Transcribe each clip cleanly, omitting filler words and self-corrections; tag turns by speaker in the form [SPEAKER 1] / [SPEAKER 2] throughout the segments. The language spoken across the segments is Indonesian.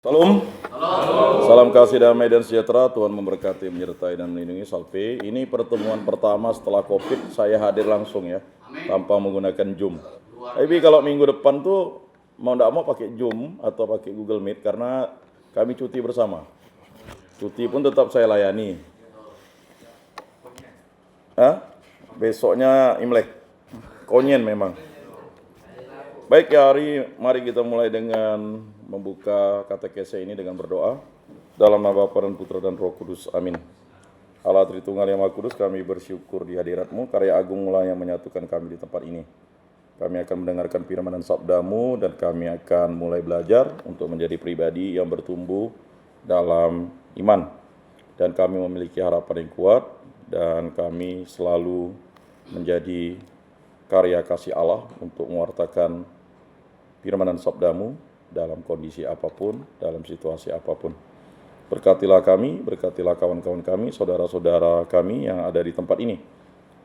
[SPEAKER 1] Salam. Salam kasih damai dan sejahtera. Tuhan memberkati, menyertai dan melindungi. Salve. Ini pertemuan pertama setelah COVID, saya hadir langsung ya, tanpa menggunakan Zoom. Tapi kalau minggu depan tuh mau tidak mau pakai Zoom atau pakai Google Meet karena kami cuti bersama. Cuti pun tetap saya layani. Besoknya Imlek. Konyen memang. Baik ya, mari kita mulai dengan membuka katekese ini dengan berdoa. Dalam nama Bapa dan Putra dan Roh Kudus, amin. Allah Tritunggal yang Maha Kudus, kami bersyukur di hadirat-Mu, karya agunglah yang menyatukan kami di tempat ini. Kami akan mendengarkan firman dan sabda-Mu, dan kami akan mulai belajar untuk menjadi pribadi yang bertumbuh dalam iman. Dan kami memiliki harapan yang kuat, dan kami selalu menjadi karya kasih Allah untuk mewartakan firman dan sabda-Mu dalam kondisi apapun, dalam situasi apapun. Berkatilah kami, berkatilah kawan-kawan kami, saudara-saudara kami yang ada di tempat ini.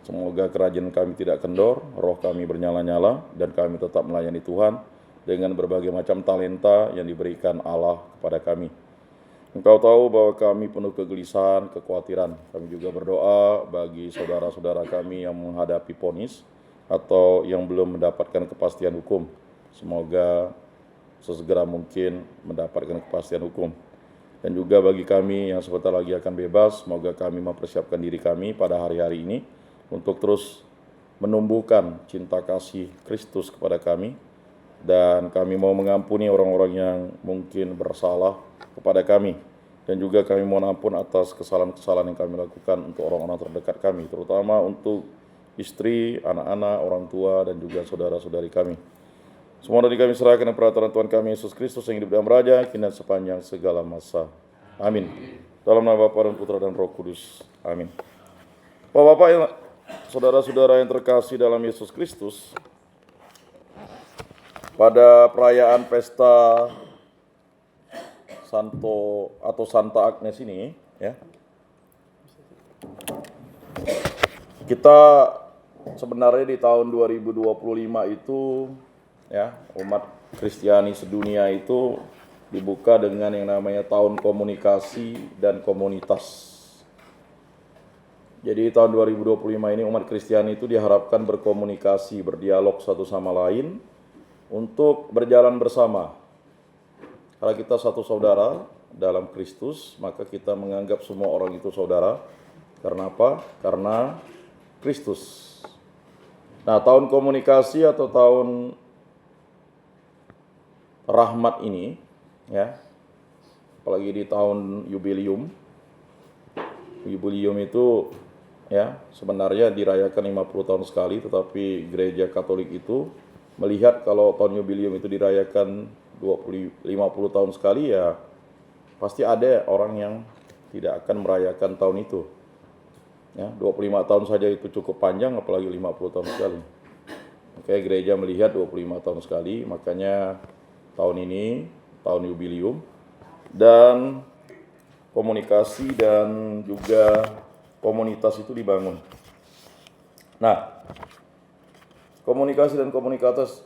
[SPEAKER 1] Semoga kerajaan kami tidak kendor, roh kami bernyala-nyala, dan kami tetap melayani Tuhan dengan berbagai macam talenta yang diberikan Allah kepada kami. Engkau tahu bahwa kami penuh kegelisahan, kekhawatiran. Kami juga berdoa bagi saudara-saudara kami yang menghadapi vonis atau yang belum mendapatkan kepastian hukum. Semoga sesegera mungkin mendapatkan kepastian hukum. Dan juga bagi kami yang sebentar lagi akan bebas, semoga kami mempersiapkan diri kami pada hari-hari ini untuk terus menumbuhkan cinta kasih Kristus kepada kami. Dan kami mau mengampuni orang-orang yang mungkin bersalah kepada kami. Dan juga kami mohon ampun atas kesalahan-kesalahan yang kami lakukan untuk orang-orang terdekat kami, terutama untuk istri, anak-anak, orang tua, dan juga saudara-saudari kami. Semua dari kami serahkan peraturan Tuhan kami Yesus Kristus yang hidup dan beraja kini dan sepanjang segala masa. Amin. Dalam nama Bapa dan Putra dan Roh Kudus. Amin. Bapak-bapak, saudara-saudara yang terkasih dalam Yesus Kristus, pada perayaan pesta Santo atau Santa Agnes ini, ya, kita sebenarnya di tahun 2025 itu, ya, umat Kristiani sedunia itu dibuka dengan yang namanya tahun komunikasi dan komunitas. Jadi tahun 2025 ini umat Kristiani itu diharapkan berkomunikasi, berdialog satu sama lain untuk berjalan bersama. Karena kita satu saudara dalam Kristus, maka kita menganggap semua orang itu saudara. Karena apa? Karena Kristus. Nah, tahun komunikasi atau tahun rahmat ini, ya, apalagi di tahun jubileum itu, ya, sebenarnya dirayakan 50 tahun sekali, tetapi gereja Katolik itu melihat kalau tahun jubileum itu dirayakan 50 tahun sekali, ya pasti ada orang yang tidak akan merayakan tahun itu. Ya, 25 tahun saja itu cukup panjang, apalagi 50 tahun sekali. Oke, gereja melihat 25 tahun sekali, makanya tahun ini, tahun jubileum, dan komunikasi dan juga komunitas itu dibangun. Nah, komunikasi dan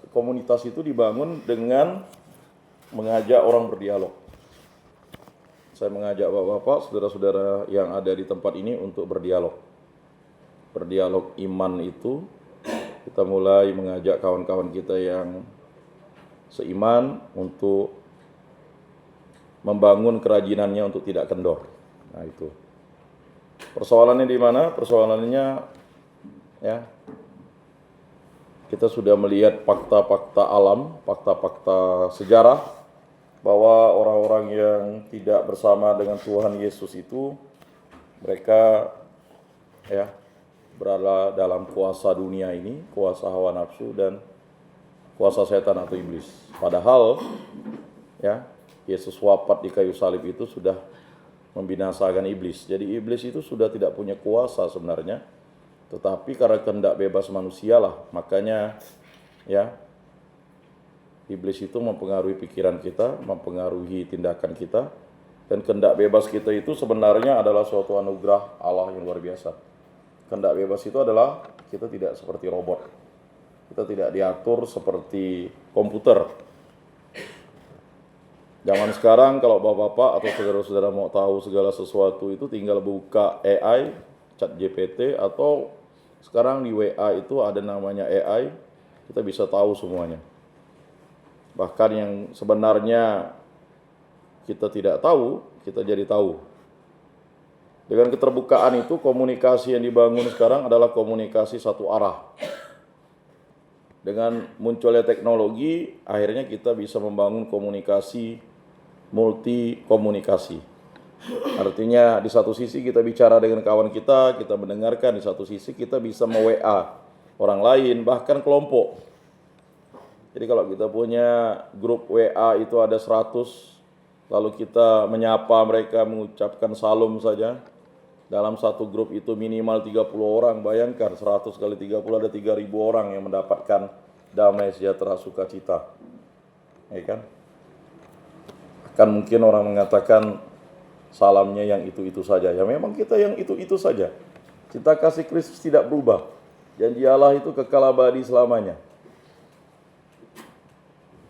[SPEAKER 1] komunitas itu dibangun dengan mengajak orang berdialog. Saya mengajak bapak-bapak, saudara-saudara yang ada di tempat ini untuk berdialog. Berdialog iman itu, kita mulai mengajak kawan-kawan kita yang seiman untuk membangun kerajinannya untuk tidak kendor. Nah, itu. Persoalannya di mana? Persoalannya, ya, kita sudah melihat fakta-fakta alam, fakta-fakta sejarah, bahwa orang-orang yang tidak bersama dengan Tuhan Yesus itu, mereka, ya, berada dalam kuasa dunia ini, kuasa hawa nafsu dan kuasa setan atau iblis. Padahal, ya, Yesus wafat di kayu salib itu sudah membinasakan iblis. Jadi iblis itu sudah tidak punya kuasa sebenarnya, tetapi karena kehendak bebas manusia lah, makanya, ya, iblis itu mempengaruhi pikiran kita, mempengaruhi tindakan kita, dan kehendak bebas kita itu sebenarnya adalah suatu anugerah Allah yang luar biasa. Kehendak bebas itu adalah kita tidak seperti robot. Kita tidak diatur seperti komputer. Zaman sekarang kalau bapak-bapak atau saudara-saudara mau tahu segala sesuatu itu tinggal buka AI, chat GPT, atau sekarang di WA itu ada namanya AI, kita bisa tahu semuanya. Bahkan yang sebenarnya kita tidak tahu, kita jadi tahu. Dengan keterbukaan itu, komunikasi yang dibangun sekarang adalah komunikasi satu arah. Dengan munculnya teknologi, akhirnya kita bisa membangun komunikasi multi komunikasi. Artinya di satu sisi kita bicara dengan kawan kita mendengarkan, di satu sisi kita bisa me-WA orang lain, bahkan kelompok. Jadi kalau kita punya grup WA itu ada 100, lalu kita menyapa mereka, mengucapkan salam saja, dalam satu grup itu minimal 30 orang, bayangkan 100 kali 30 ada 3.000 orang yang mendapatkan damai sejahtera sukacita. Ya kan? Kan mungkin orang mengatakan salamnya yang itu-itu saja. Ya memang kita yang itu-itu saja. Cinta kasih Kristus tidak berubah. Janji Allah itu kekal abadi selamanya.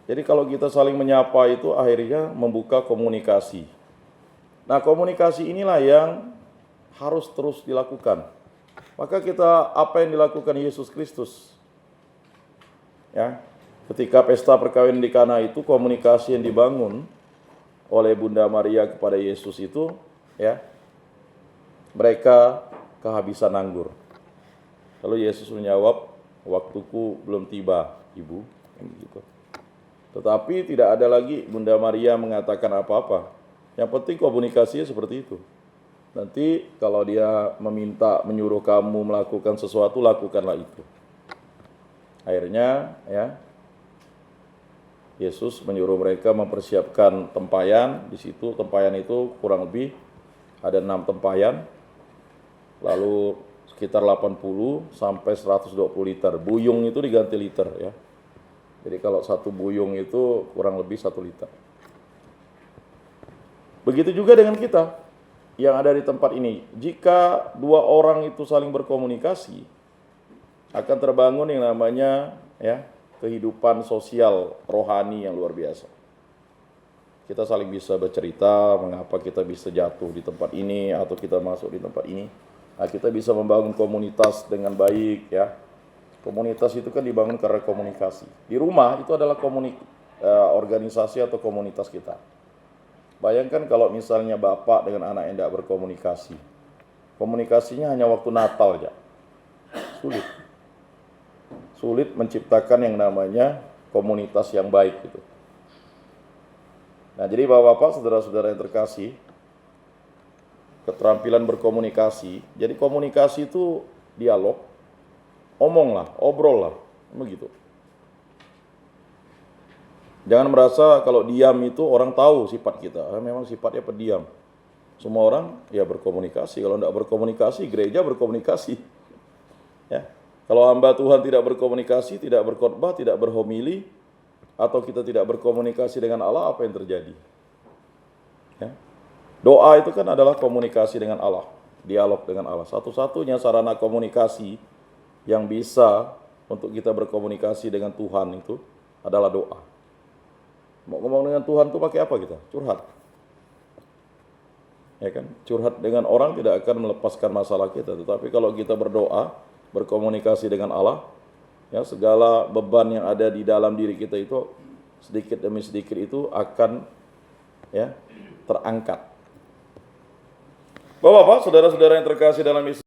[SPEAKER 1] Jadi kalau kita saling menyapa itu akhirnya membuka komunikasi. Nah, komunikasi inilah yang harus terus dilakukan. Maka kita apa yang dilakukan Yesus Kristus? Ya, ketika pesta perkawinan di Kana itu komunikasi yang dibangun oleh Bunda Maria kepada Yesus itu, ya, mereka kehabisan anggur. Lalu Yesus menjawab, waktuku belum tiba, Ibu. Gitu. Tetapi tidak ada lagi Bunda Maria mengatakan apa-apa. Yang penting komunikasinya seperti itu. Nanti kalau dia menyuruh kamu melakukan sesuatu, lakukanlah itu. Akhirnya, ya, Yesus menyuruh mereka mempersiapkan tempayan. Di situ tempayan itu kurang lebih ada 6 tempayan. Lalu sekitar 80 sampai 120 liter. Buyung itu diganti liter, ya. Jadi kalau satu buyung itu kurang lebih 1 liter. Begitu juga dengan kita yang ada di tempat ini. Jika 2 orang itu saling berkomunikasi, akan terbangun yang namanya, ya, kehidupan sosial rohani yang luar biasa. Kita saling bisa bercerita mengapa kita bisa jatuh di tempat ini atau kita masuk di tempat ini. Nah, kita bisa membangun komunitas dengan baik, ya. Komunitas itu kan dibangun karena komunikasi. Di rumah itu adalah organisasi atau komunitas kita. Bayangkan kalau misalnya bapak dengan anak yang tidak berkomunikasi. Komunikasinya hanya waktu Natal aja. Sulit menciptakan yang namanya komunitas yang baik gitu. Nah, jadi bapak-bapak, saudara-saudara yang terkasih, keterampilan berkomunikasi. Jadi komunikasi itu dialog, omonglah, obrol lah, begitu. Jangan merasa kalau diam itu orang tahu sifat kita. Memang sifatnya pendiam. Semua orang ya berkomunikasi. Kalau tidak berkomunikasi, gereja berkomunikasi. Ya. Kalau hamba Tuhan tidak berkomunikasi, tidak berkhotbah, tidak berhomili, atau kita tidak berkomunikasi dengan Allah, apa yang terjadi? Ya. Doa itu kan adalah komunikasi dengan Allah, dialog dengan Allah. Satu-satunya sarana komunikasi yang bisa untuk kita berkomunikasi dengan Tuhan itu adalah doa. Mau ngomong dengan Tuhan tuh pakai apa kita? Curhat. Ya kan? Curhat dengan orang tidak akan melepaskan masalah kita, tetapi kalau kita berdoa, berkomunikasi dengan Allah, ya, segala beban yang ada di dalam diri kita itu sedikit demi sedikit itu akan, ya, terangkat. Bapak-bapak, saudara-saudara yang terkasih dalam Yesus,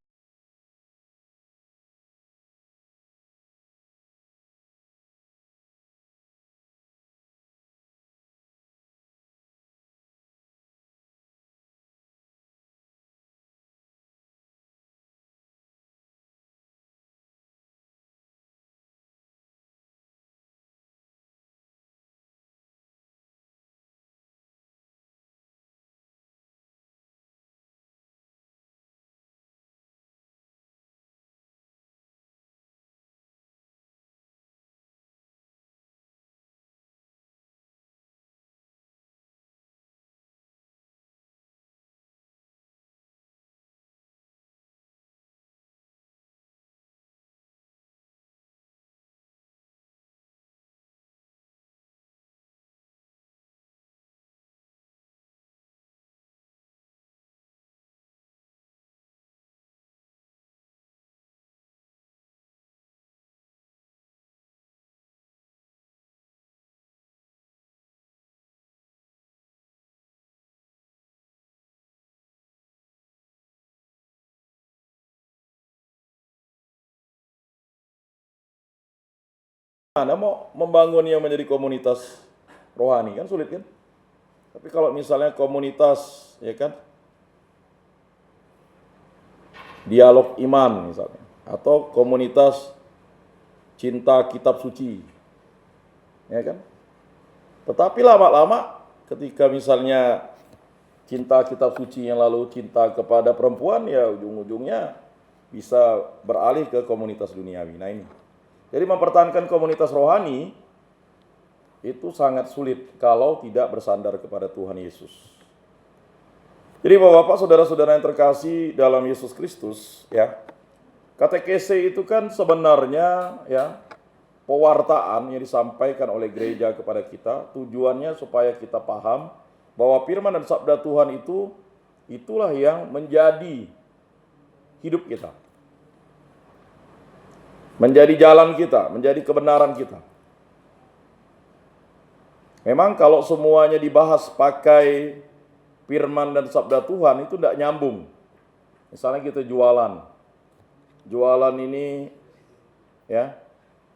[SPEAKER 1] Anda mau membangun yang menjadi komunitas rohani kan sulit kan? Tapi kalau misalnya komunitas, ya kan, dialog iman misalnya, atau komunitas cinta kitab suci, ya kan? Tetapi lama-lama ketika misalnya cinta kitab suci yang lalu cinta kepada perempuan, ya ujung-ujungnya bisa beralih ke komunitas duniawi. Nah ini. Jadi mempertahankan komunitas rohani itu sangat sulit kalau tidak bersandar kepada Tuhan Yesus. Jadi Bapak-bapak, saudara-saudara yang terkasih dalam Yesus Kristus, ya. Katekese itu kan sebenarnya ya pewartaan yang disampaikan oleh gereja kepada kita, tujuannya supaya kita paham bahwa firman dan sabda Tuhan itu itulah yang menjadi hidup kita. Menjadi jalan kita, menjadi kebenaran kita. Memang kalau semuanya dibahas pakai firman dan sabda Tuhan itu tidak nyambung. Misalnya kita jualan. Jualan ini ya,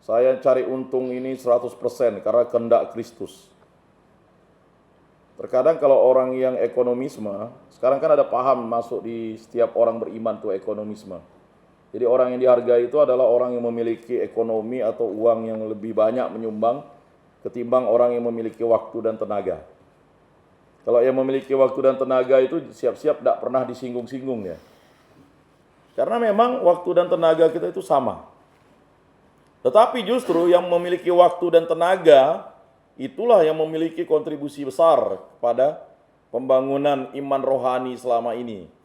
[SPEAKER 1] saya cari untung ini 100% karena kehendak Kristus. Terkadang kalau orang yang ekonomisme, sekarang kan ada paham masuk di setiap orang beriman tuh ekonomisme. Jadi orang yang dihargai itu adalah orang yang memiliki ekonomi atau uang yang lebih banyak menyumbang ketimbang orang yang memiliki waktu dan tenaga. Kalau yang memiliki waktu dan tenaga itu siap-siap tidak pernah disinggung-singgung ya. Karena memang waktu dan tenaga kita itu sama. Tetapi justru yang memiliki waktu dan tenaga itulah yang memiliki kontribusi besar pada pembangunan iman rohani selama ini.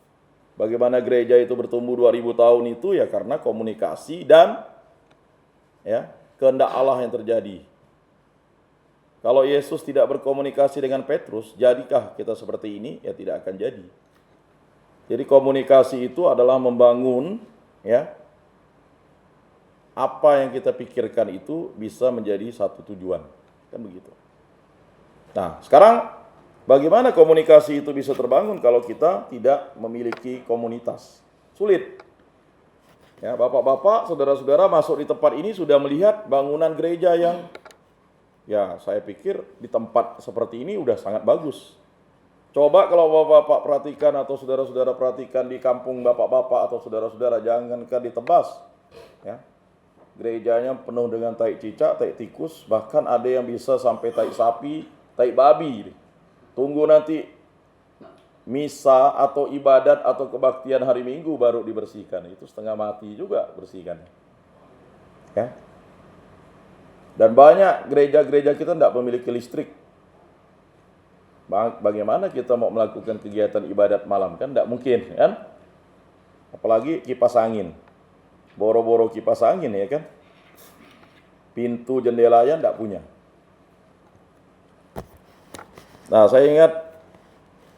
[SPEAKER 1] Bagaimana gereja itu bertumbuh 2000 tahun itu ya karena komunikasi dan ya kehendak Allah yang terjadi. Kalau Yesus tidak berkomunikasi dengan Petrus, jadikah kita seperti ini? Ya tidak akan jadi. Jadi komunikasi itu adalah membangun ya apa yang kita pikirkan itu bisa menjadi satu tujuan. Kan begitu. Nah, sekarang bagaimana komunikasi itu bisa terbangun kalau kita tidak memiliki komunitas? Sulit. Ya, bapak-bapak, saudara-saudara masuk di tempat ini sudah melihat bangunan gereja yang ya saya pikir di tempat seperti ini udah sangat bagus. Coba kalau bapak-bapak perhatikan atau saudara-saudara perhatikan di kampung bapak-bapak atau saudara-saudara, jangankan di Tebas. Ya. Gerejanya penuh dengan tai cicak, tai tikus, bahkan ada yang bisa sampai tai sapi, tai babi. Tunggu nanti misa atau ibadat atau kebaktian hari Minggu baru dibersihkan. Itu setengah mati juga bersihkan. Ya. Dan banyak gereja-gereja kita tidak memiliki listrik. Bagaimana kita mau melakukan kegiatan ibadat malam? Kan tidak mungkin, kan? Apalagi kipas angin. Boro-boro kipas angin ya kan? Pintu jendelanya tidak punya. Nah, saya ingat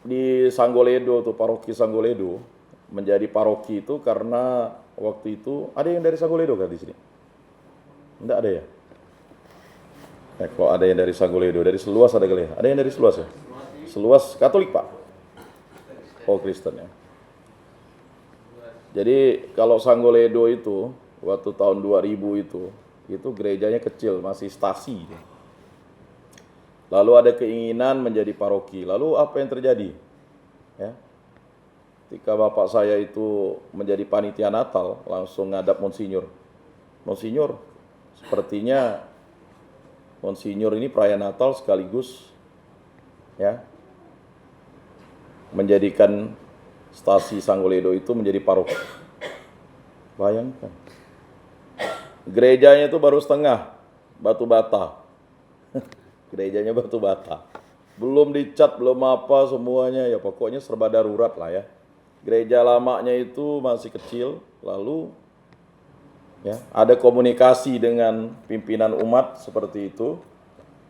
[SPEAKER 1] di Sanggoledo tuh, paroki Sanggoledo menjadi paroki itu karena waktu itu ada yang dari Sanggoledo kan di sini? Tidak ada ya? Kalau ada yang dari Sanggoledo, dari Seluas ada kali ya? Ada yang dari Seluas ya? Seluas Katolik Pak? Oh Kristen ya. Jadi kalau Sanggoledo itu waktu tahun 2000 itu gerejanya kecil, masih stasi. Lalu ada keinginan menjadi paroki. Lalu apa yang terjadi? Ya. Ketika bapak saya itu menjadi panitia Natal, langsung ngadap Monsinyur. Monsinyur, sepertinya Monsinyur ini perayaan Natal sekaligus ya menjadikan stasi Sanggoledo itu menjadi paroki. Bayangkan. Gerejanya itu baru setengah, batu bata. Gerejanya batu bata. Belum dicat, belum apa semuanya, ya pokoknya serba darurat lah ya. Gereja lamanya itu masih kecil, lalu ya ada komunikasi dengan pimpinan umat seperti itu.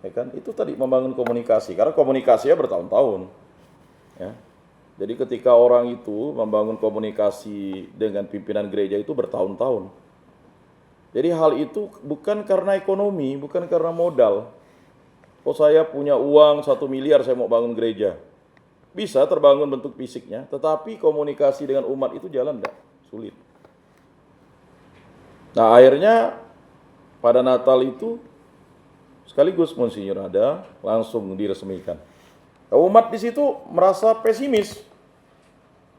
[SPEAKER 1] Ya kan? Itu tadi membangun komunikasi, karena komunikasinya bertahun-tahun. Ya. Jadi ketika orang itu membangun komunikasi dengan pimpinan gereja itu bertahun-tahun. Jadi hal itu bukan karena ekonomi, bukan karena modal. Oh saya punya uang 1 miliar saya mau bangun gereja. Bisa terbangun bentuk fisiknya, tetapi komunikasi dengan umat itu jalan enggak? Sulit. Nah akhirnya pada Natal itu sekaligus Monsinyur ada, langsung diresmikan. Umat di situ merasa pesimis.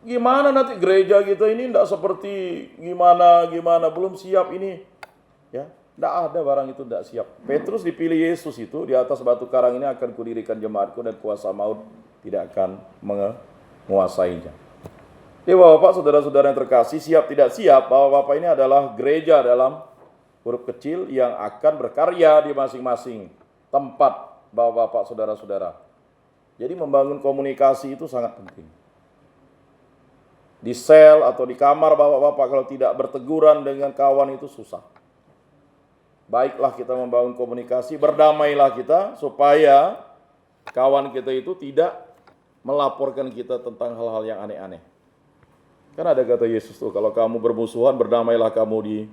[SPEAKER 1] Gimana nanti gereja kita ini tidak seperti gimana, belum siap ini. Ya, tidak ada barang itu tidak siap. Petrus dipilih Yesus itu, di atas batu karang ini akan kudirikan jemaatku dan kuasa maut tidak akan menguasainya. Jadi Bapak-Bapak, saudara-saudara yang terkasih, siap tidak siap, Bapak-Bapak ini adalah gereja dalam huruf kecil yang akan berkarya di masing-masing tempat Bapak-Bapak, saudara-saudara. Jadi membangun komunikasi itu sangat penting. Di sel atau di kamar Bapak-Bapak kalau tidak berteguran dengan kawan itu susah. Baiklah kita membangun komunikasi, berdamailah kita supaya kawan kita itu tidak melaporkan kita tentang hal-hal yang aneh-aneh. Kan ada kata Yesus tuh, kalau kamu bermusuhan berdamailah kamu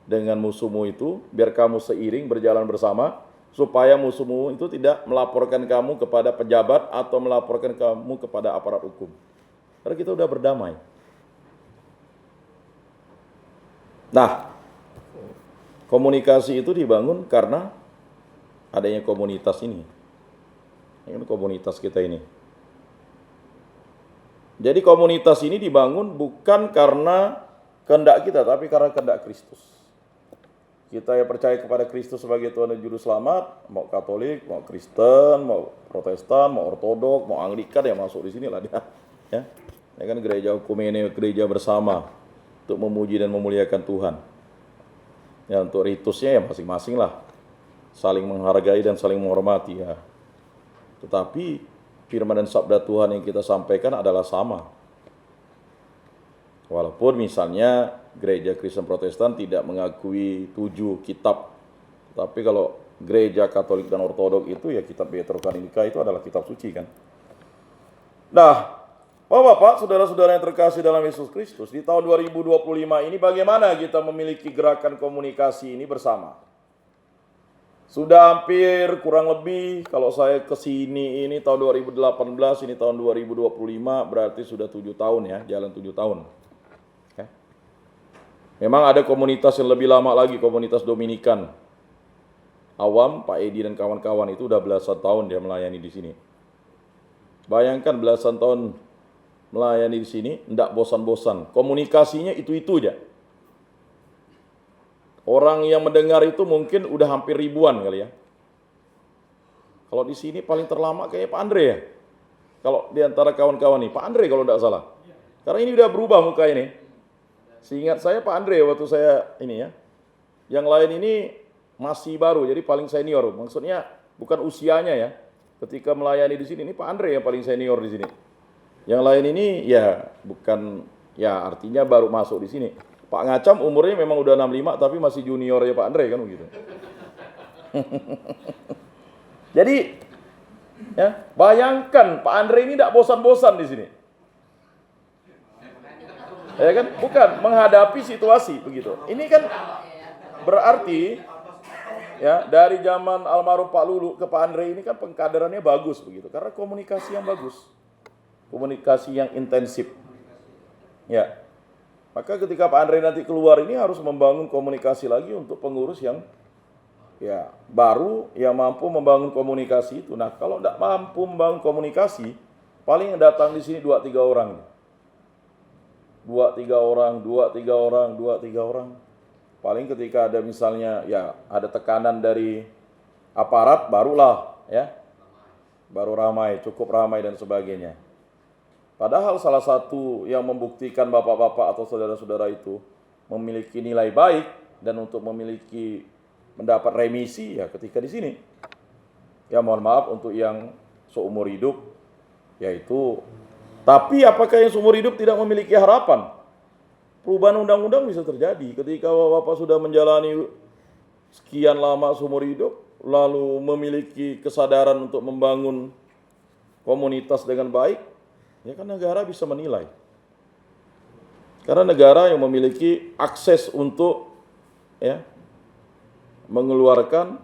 [SPEAKER 1] dengan musuhmu itu, biar kamu seiring berjalan bersama, supaya musuhmu itu tidak melaporkan kamu kepada pejabat atau melaporkan kamu kepada aparat hukum. Karena kita udah berdamai. Nah, komunikasi itu dibangun karena adanya komunitas ini. Ini komunitas kita ini. Jadi komunitas ini dibangun bukan karena kehendak kita, tapi karena kehendak Kristus. Kita yang percaya kepada Kristus sebagai Tuhan dan Juru Selamat, mau Katolik, mau Kristen, mau Protestan, mau Ortodok, mau Anglikan, ya masuk di sini lah dia. Ya. Ya kan gereja Ekumene, gereja bersama untuk memuji dan memuliakan Tuhan. Ya untuk ritusnya ya masing-masing lah, saling menghargai dan saling menghormati ya. Tetapi firman dan sabda Tuhan yang kita sampaikan adalah sama. Walaupun misalnya gereja Kristen Protestan tidak mengakui 7 kitab, tapi kalau gereja Katolik dan Ortodok itu ya kitab Deuterokanика itu adalah kitab suci kan. Nah, Bapak-Bapak, saudara-saudara yang terkasih dalam Yesus Kristus, di tahun 2025 ini bagaimana kita memiliki gerakan komunikasi ini bersama? Sudah hampir kurang lebih, kalau saya kesini ini tahun 2018, ini tahun 2025, berarti sudah 7 tahun ya, jalan 7 tahun. Okay. Memang ada komunitas yang lebih lama lagi, komunitas Dominikan. Awam, Pak Edi dan kawan-kawan itu udah belasan tahun dia melayani di sini. Bayangkan belasan tahun melayani di sini, tidak bosan-bosan. Komunikasinya itu-itu aja. Orang yang mendengar itu mungkin udah hampir ribuan kali ya. Kalau di sini paling terlama kayak Pak Andre ya. Kalau di antara kawan-kawan nih, Pak Andre kalau tidak salah. Karena ini udah berubah muka ini. Seingat saya Pak Andre waktu saya ini ya. Yang lain ini masih baru, jadi paling senior. Maksudnya bukan usianya ya. Ketika melayani di sini, ini Pak Andre yang paling senior di sini. Yang lain ini ya bukan, ya artinya baru masuk di sini. Pak Ngacam umurnya memang udah 65 tapi masih junior ya Pak Andre kan begitu. Jadi ya, bayangkan Pak Andre ini tidak bosan-bosan di sini. Ya kan? Bukan menghadapi situasi begitu. Ini kan berarti ya dari zaman almarhum Pak Lulu ke Pak Andre ini kan pengkaderannya bagus begitu karena komunikasi yang bagus. Komunikasi yang intensif. Ya. Maka ketika Pak Andre nanti keluar ini harus membangun komunikasi lagi untuk pengurus yang ya baru yang mampu membangun komunikasi itu. Nah, kalau tidak mampu membangun komunikasi, paling yang datang di sini 2-3 orang. 2-3 orang. Paling ketika ada misalnya ya ada tekanan dari aparat barulah ya. Baru ramai, cukup ramai dan sebagainya. Padahal salah satu yang membuktikan bapak-bapak atau saudara-saudara itu memiliki nilai baik dan untuk mendapat remisi ya ketika di sini. Ya mohon maaf untuk yang seumur hidup yaitu, tapi apakah yang seumur hidup tidak memiliki harapan? Perubahan undang-undang bisa terjadi ketika bapak sudah menjalani sekian lama seumur hidup lalu memiliki kesadaran untuk membangun komunitas dengan baik. Ya kan negara bisa menilai. Karena negara yang memiliki akses untuk ya mengeluarkan